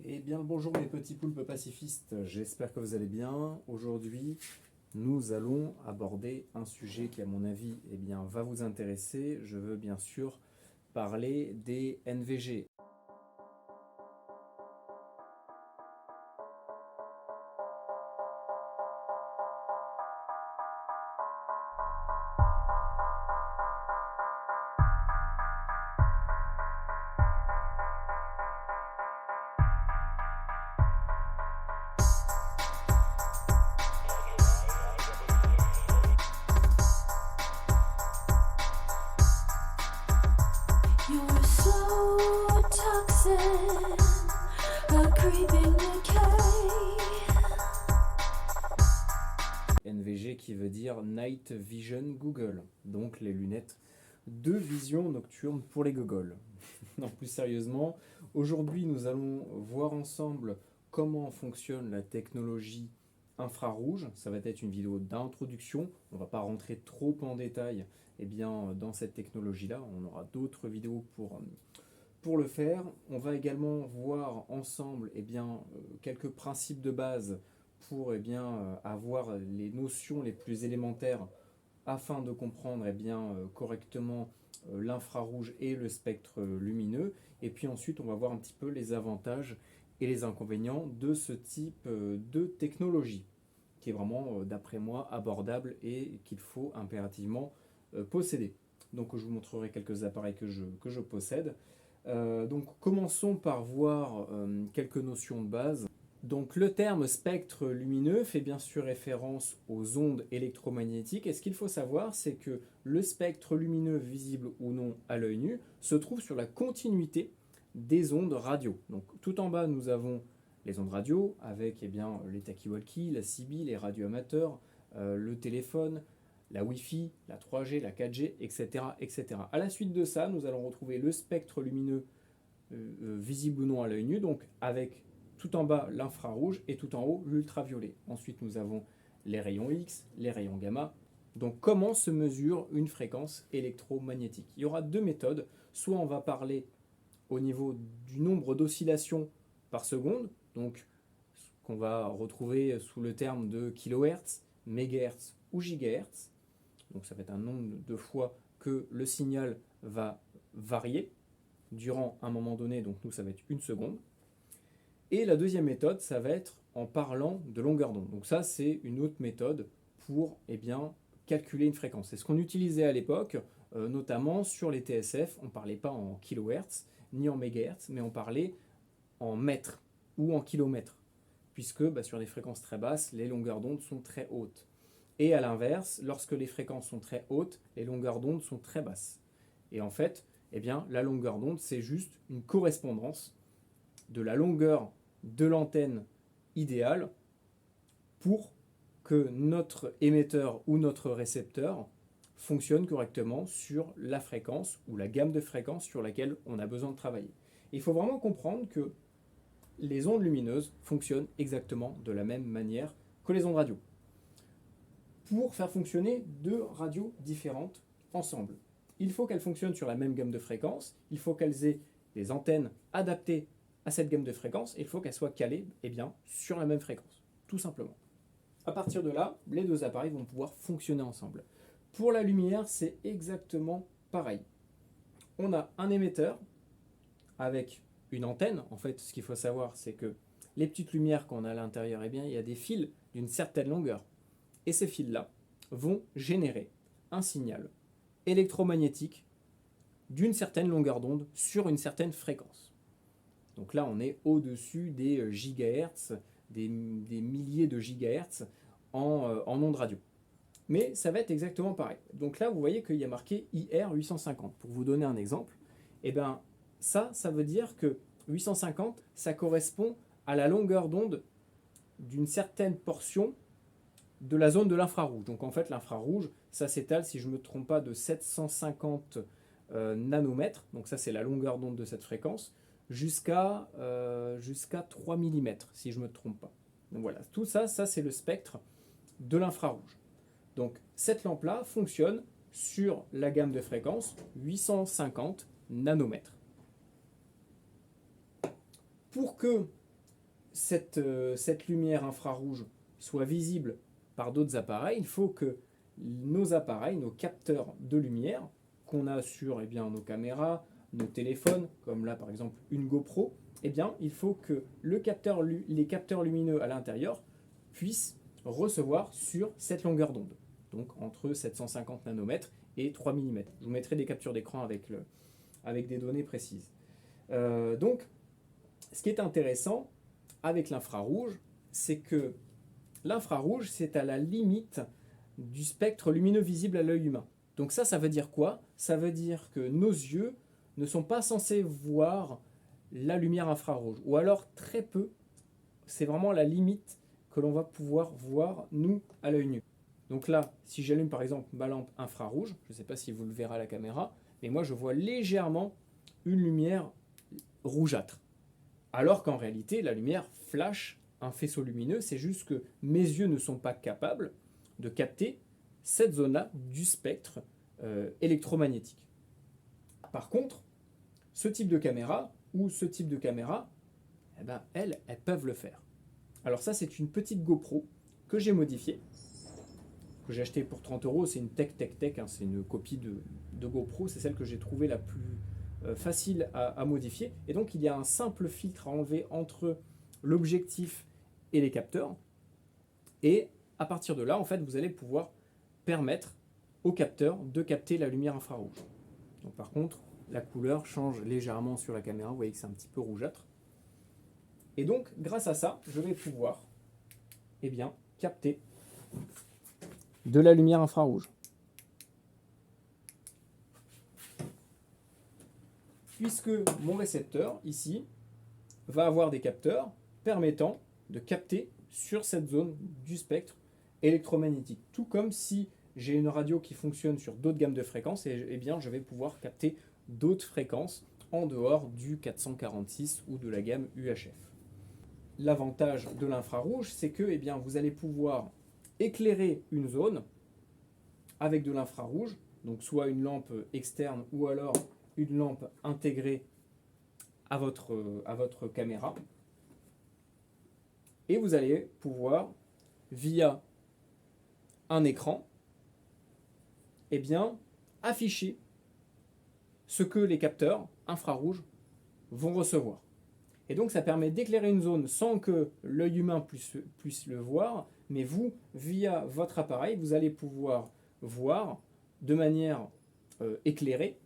Eh bien, bonjour mes petits poulpes pacifistes, j'espère que vous allez bien. Aujourd'hui, nous allons aborder un sujet qui, à mon avis, va vous intéresser. Je veux bien sûr parler des NVG. You're so toxic, a creeping decay. NVG qui veut dire Night Vision Google, donc les lunettes de vision nocturne pour les gogoles. Non, plus sérieusement, aujourd'hui nous allons voir ensemble comment fonctionne la technologie infrarouge. Ça va être une vidéo d'introduction, on ne va pas rentrer trop en détail dans cette technologie-là, on aura d'autres vidéos pour le faire. On va également voir ensemble quelques principes de base pour avoir les notions les plus élémentaires afin de comprendre correctement l'infrarouge et le spectre lumineux. Et puis ensuite, on va voir un petit peu les avantages et les inconvénients de ce type de technologie, qui est vraiment, d'après moi, abordable et qu'il faut impérativement posséder. Donc je vous montrerai quelques appareils que je possède. Donc commençons par voir quelques notions de base. Donc le terme spectre lumineux fait bien sûr référence aux ondes électromagnétiques, et ce qu'il faut savoir, c'est que le spectre lumineux, visible ou non à l'œil nu, se trouve sur la continuité des ondes radio. Donc tout en bas, nous avons les ondes radio avec les talkie-walkie, la CB, les radioamateurs, le téléphone, la Wi-Fi, la 3G, la 4G, etc., etc. À la suite de ça, nous allons retrouver le spectre lumineux visible ou non à l'œil nu, donc avec tout en bas l'infrarouge et tout en haut l'ultraviolet. Ensuite, nous avons les rayons X, les rayons gamma. Donc comment se mesure une fréquence électromagnétique? Il y aura deux méthodes. Soit on va parler au niveau du nombre d'oscillations par seconde, donc ce qu'on va retrouver sous le terme de kHz, MHz ou GHz. Donc ça va être un nombre de fois que le signal va varier durant un moment donné, donc nous ça va être une seconde. Et la deuxième méthode, ça va être en parlant de longueur d'onde. Donc ça, c'est une autre méthode pour calculer une fréquence. C'est ce qu'on utilisait à l'époque, notamment sur les TSF. On ne parlait pas en kHz ni en mégahertz, mais on parlait en mètres ou en kilomètres, puisque sur des fréquences très basses, les longueurs d'onde sont très hautes. Et à l'inverse, lorsque les fréquences sont très hautes, les longueurs d'onde sont très basses. Et en fait, la longueur d'onde, c'est juste une correspondance de la longueur de l'antenne idéale pour que notre émetteur ou notre récepteur fonctionne correctement sur la fréquence ou la gamme de fréquences sur laquelle on a besoin de travailler. Il faut vraiment comprendre que les ondes lumineuses fonctionnent exactement de la même manière que les ondes radio, pour faire fonctionner deux radios différentes ensemble. Il faut qu'elles fonctionnent sur la même gamme de fréquences, il faut qu'elles aient des antennes adaptées à cette gamme de fréquences, et il faut qu'elles soient calées sur la même fréquence, tout simplement. À partir de là, les deux appareils vont pouvoir fonctionner ensemble. Pour la lumière, c'est exactement pareil. On a un émetteur avec une antenne. En fait, ce qu'il faut savoir, c'est que les petites lumières qu'on a à l'intérieur, il y a des fils d'une certaine longueur. Et ces fils-là vont générer un signal électromagnétique d'une certaine longueur d'onde sur une certaine fréquence. Donc là, on est au-dessus des gigahertz, des milliers de gigahertz en ondes radio. Mais ça va être exactement pareil. Donc là, vous voyez qu'il y a marqué IR 850. Pour vous donner un exemple, ça veut dire que 850, ça correspond à la longueur d'onde d'une certaine portion de la zone de l'infrarouge. Donc en fait, l'infrarouge, ça s'étale, si je ne me trompe pas, de 750 nanomètres. Donc ça, c'est la longueur d'onde de cette fréquence, jusqu'à 3 mm, si je ne me trompe pas. Donc voilà, tout ça, c'est le spectre de l'infrarouge. Donc cette lampe-là fonctionne sur la gamme de fréquences 850 nanomètres. Pour que cette lumière infrarouge soit visible par d'autres appareils, il faut que nos appareils, nos capteurs de lumière qu'on a sur nos caméras, nos téléphones, comme là par exemple une GoPro, il faut que les capteurs lumineux à l'intérieur puissent recevoir sur cette longueur d'onde, donc entre 750 nanomètres et 3 mm. Je vous mettrai des captures d'écran avec des données précises. Donc, ce qui est intéressant avec l'infrarouge, c'est que l'infrarouge, c'est à la limite du spectre lumineux visible à l'œil humain. Donc ça veut dire quoi? Ça veut dire que nos yeux ne sont pas censés voir la lumière infrarouge, ou alors très peu. C'est vraiment la limite que l'on va pouvoir voir, nous, à l'œil nu. Donc là, si j'allume par exemple ma lampe infrarouge, je ne sais pas si vous le verrez à la caméra, mais moi je vois légèrement une lumière rougeâtre. Alors qu'en réalité, la lumière flash un faisceau lumineux, c'est juste que mes yeux ne sont pas capables de capter cette zone-là du spectre électromagnétique. Par contre, ce type de caméra ou ce type de caméra, elles peuvent le faire. Alors ça, c'est une petite GoPro que j'ai modifiée, que j'ai achetée pour 30 €. C'est une Tech, c'est une copie de GoPro, c'est celle que j'ai trouvée la plus facile à modifier. Et donc, il y a un simple filtre à enlever entre l'objectif et les capteurs. Et à partir de là, en fait, vous allez pouvoir permettre au capteur de capter la lumière infrarouge. Donc, par contre, la couleur change légèrement sur la caméra. Vous voyez que c'est un petit peu rougeâtre. Et donc, grâce à ça, je vais pouvoir capter de la lumière infrarouge. Puisque mon récepteur, ici, va avoir des capteurs permettant de capter sur cette zone du spectre électromagnétique. Tout comme si j'ai une radio qui fonctionne sur d'autres gammes de fréquences, je vais pouvoir capter d'autres fréquences en dehors du 446 ou de la gamme UHF. L'avantage de l'infrarouge, c'est que vous allez pouvoir éclairer une zone avec de l'infrarouge, donc soit une lampe externe ou alors une lampe intégrée à votre caméra. Et vous allez pouvoir, via un écran, afficher ce que les capteurs infrarouges vont recevoir. Et donc ça permet d'éclairer une zone sans que l'œil humain puisse le voir, mais vous, via votre appareil, vous allez pouvoir voir de manière éclairée,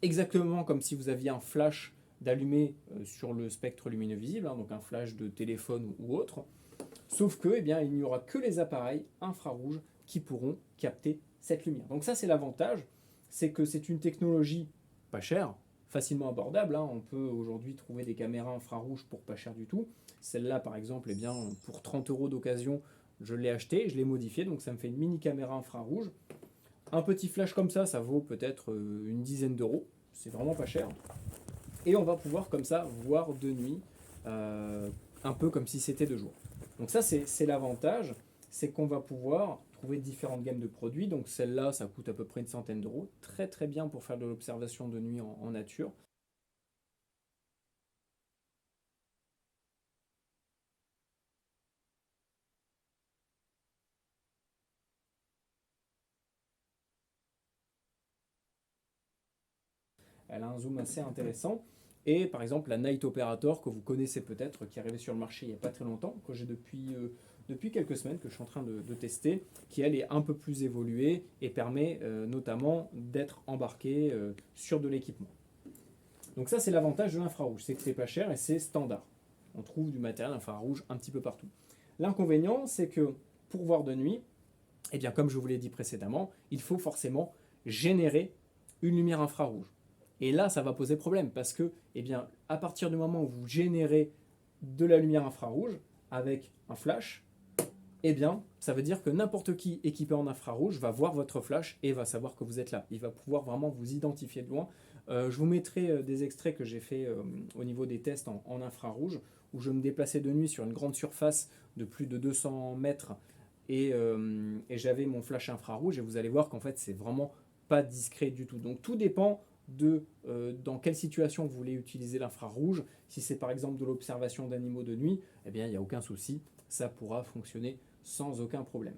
exactement comme si vous aviez un flash d'allumé sur le spectre lumineux visible, donc un flash de téléphone ou autre, sauf que il n'y aura que les appareils infrarouges qui pourront capter cette lumière. Donc ça, c'est l'avantage, c'est que c'est une technologie pas chère, facilement abordable. On peut aujourd'hui trouver des caméras infrarouges pour pas cher du tout. Celle-là, par exemple, pour 30 € d'occasion, je l'ai achetée, je l'ai modifiée, donc ça me fait une mini caméra infrarouge. Un petit flash comme ça vaut peut-être une dizaine d'euros, c'est vraiment pas cher. Et on va pouvoir comme ça voir de nuit, un peu comme si c'était de jour. Donc ça, c'est l'avantage, c'est qu'on va pouvoir trouver différentes gammes de produits. Donc celle-là, ça coûte à peu près une centaine d'euros. Très très bien pour faire de l'observation de nuit en nature. Elle a un zoom assez intéressant. Et par exemple, la Night Operator, que vous connaissez peut-être, qui est arrivée sur le marché il n'y a pas très longtemps, que j'ai depuis quelques semaines, que je suis en train de tester, qui elle est un peu plus évoluée et permet notamment d'être embarquée sur de l'équipement. Donc ça, c'est l'avantage de l'infrarouge, c'est que c'est pas cher et c'est standard. On trouve du matériel infrarouge un petit peu partout. L'inconvénient, c'est que pour voir de nuit, comme je vous l'ai dit précédemment, il faut forcément générer une lumière infrarouge. Et là, ça va poser problème parce que, à partir du moment où vous générez de la lumière infrarouge avec un flash, ça veut dire que n'importe qui équipé en infrarouge va voir votre flash et va savoir que vous êtes là. Il va pouvoir vraiment vous identifier de loin. Je vous mettrai des extraits que j'ai fait au niveau des tests en infrarouge, où je me déplaçais de nuit sur une grande surface de plus de 200 mètres et j'avais mon flash infrarouge et vous allez voir qu'en fait, c'est vraiment pas discret du tout. Donc tout dépend dans quelle situation vous voulez utiliser l'infrarouge. Si c'est par exemple de l'observation d'animaux de nuit, eh bien il n'y a aucun souci, ça pourra fonctionner sans aucun problème.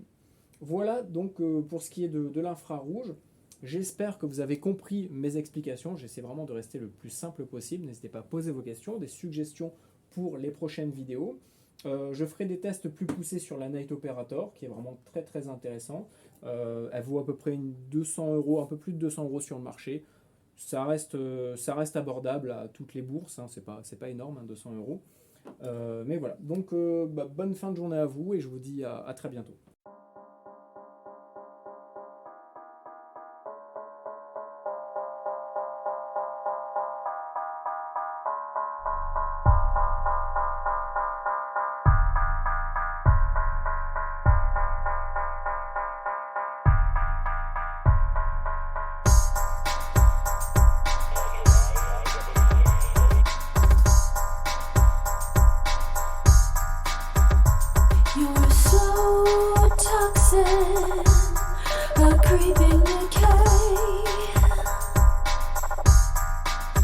Voilà donc pour ce qui est de l'infrarouge. J'espère que vous avez compris mes explications. J'essaie vraiment de rester le plus simple possible. N'hésitez pas à poser vos questions, des suggestions pour les prochaines vidéos. Je ferai des tests plus poussés sur la Night Operator, qui est vraiment très très intéressant. Elle vaut à peu près 200 €, un peu plus de 200 € sur le marché. Ça reste abordable à toutes les bourses, hein. C'est pas énorme, hein, 200 €. Mais voilà, donc bonne fin de journée à vous et je vous dis à très bientôt.